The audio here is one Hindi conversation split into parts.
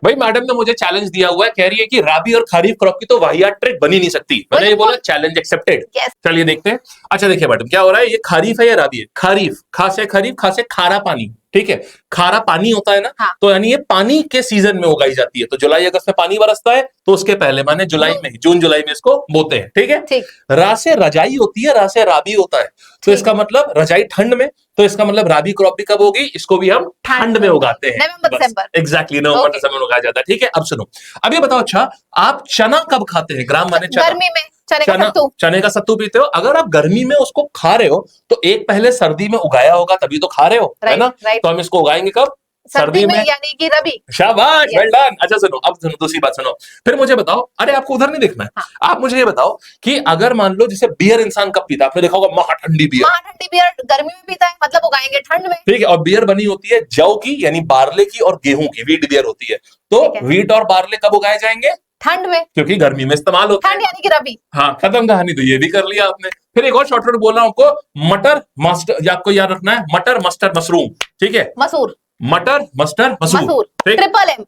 भाई मैडम ने मुझे चैलेंज दिया हुआ है, कह रही है कि राबी और खरीफ क्रॉप की तो वाहियात ट्रिक बनी नहीं सकती। मैंने ये बोला चैलेंज एक्सेप्टेड। Yes. चलिए देखते हैं। अच्छा देखिए मैडम क्या हो रहा है, ये खरीफ है या राबी है? खरीफ, खा से खरीफ, खा से खारा पानी, ठीक है। खारा पानी होता है ना, हाँ। तो यानी ये पानी के सीजन में उगाई जाती है। तो जुलाई अगस्त में पानी बरसता है, तो उसके पहले माने जुलाई में ही, जून जुलाई में इसको बोते हैं, ठीक है। ठीक। रा से रजाई होती है, रा से राबी होता है, तो इसका मतलब रजाई ठंड में, तो इसका मतलब राबी क्रॉप भी कब होगी? इसको भी हम ठंड में उगाते हैं, नवंबर दिसंबर। एग्जैक्टली नवंबर दिसंबर में उगाया जाता है, ठीक है। अब सुनो, अब ये बताओ, अच्छा आप चना कब खाते हैं? ग्राम माने चना, गर्मी में चने का सत्तू पीते हो। अगर आप गर्मी में उसको खा रहे हो तो एक पहले सर्दी में उगाया होगा, तभी तो खा रहे हो, है ना। तो हम इसको उगाएंगे कब? सर्दी में, यानी कि रबी। शाबाश, वेल डन। अच्छा सुनो, अब सुनो दूसरी बात सुनो। फिर मुझे बताओ, अरे आपको उधर नहीं देखना है, हाँ। आप मुझे ये बताओ कि अगर मान लो जैसे बियर इंसान कब पीता है? आपने देखा होगा महाठंडी बियर। महाठंडी बियर गर्मी में पीता है, मतलब उगाएंगे ठंड में, ठीक है। और बियर बनी होती है जौ की, यानी बार्ले की और गेहूं की, वीट बियर होती है। तो वीट और बार्ले कब उगाए जाएंगे? ठंड में, क्योंकि गर्मी में इस्तेमाल होता है, ठंड यानी कि रबी। हाँ, खत्म कहानी। तो ये भी कर लिया आपने। फिर एक और शॉर्टकट बोल रहा हूं आपको, मटर मस्टर्ड, आपको याद रखना है, मटर मस्टर्ड मशरूम, ठीक है। मसूर, मटर मस्टर्ड मसूर, ट्रिपल एम,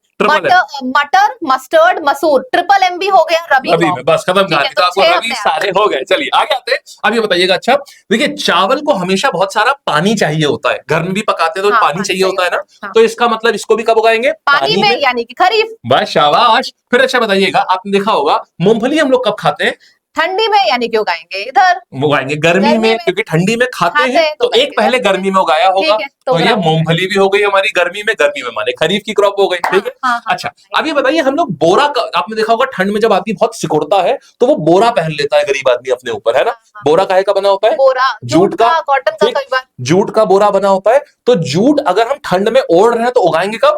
मटर मस्टर्ड मसूर, ट्रिपल एम भी हो गया रबी में, बस खत्म कहानी। तो आपको रबी सारे हो गए। चलिए आगे आते हैं। अब ये बताइएगा, अच्छा देखिए, चावल को हमेशा बहुत सारा पानी चाहिए होता है, घर में भी पकाते हैं तो पानी चाहिए होता है ना। तो इसका मतलब इसको भी कब उगाएंगे? पानी में, यानी कि खरीफ। बस शाबाश। फिर अच्छा बताइएगा, आपने देखा होगा मूंगफली हम लोग कब खाते हैं? ठंडी में, यानी कि उगाएंगे इधर, उगाएंगे गर्मी में, क्योंकि ठंडी में खाते हैं। तो एक पहले गर्मी में उगाया होगा, तो ये मूंगफली भी हो गई हमारी गर्मी में माने खरीफ की क्रॉप हो गई, ठीक है। अच्छा अब ये बताइए, हम लोग बोरा, आपने देखा होगा ठंड में जब आदमी बहुत सिकुड़ता है तो वो बोरा पहन लेता है, गरीब आदमी अपने ऊपर, है ना। बोरा काहे का बना होता है? बोरा जूट का, कॉटन का, कई बार जूट का बोरा बना होता है। तो जूट अगर हम ठंड में ओढ़ रहे हैं तो उगाएंगे कब?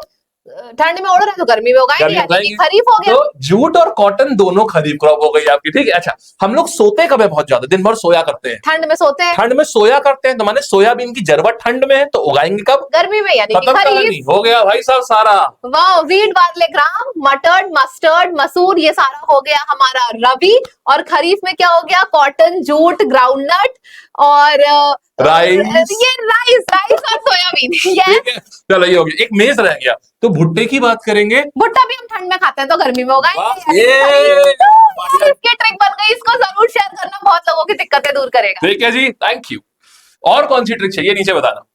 ठंड में ओढ़ रहे हैं तो गर्मी में उगाएंगे, यानी कि खरीफ हो गया। तो जूट और कॉटन दोनों खरीफ क्रॉप हो गई आपकी, ठीक है। अच्छा हम लोग सोते कब है? बहुत ज्यादा, दिन भर सोया करते हैं, ठंड में सोते हैं, ठंड में सोया करते हैं, तो माने सोयाबीन की जरूरत ठंड में है, तो उगाएंगे कब? गर्मी में, यानी कि खरीफ। हो गया भाई साहब सारा। वाह, वीट बार्ले ग्राम, मटर मस्टर्ड मसूर, ये सारा हो गया हमारा रबी। और खरीफ में क्या हो गया? कॉटन, जूट, ग्राउंडनट और राइस, ये राइस और सोयाबीन। चलो ये हो गया। एक मेज रह गया, तो भुट्टे की बात करेंगे। भुट्टा भी हम ठंड में खाते हैं, तो गर्मी में उगाएंगे। इसकी ट्रिक बन गई, इसको जरूर शेयर करना, बहुत लोगों की दिक्कतें दूर करेगा। ठीक है जी, थैंक यू। और कौन सी ट्रिक चाहिए नीचे बताना।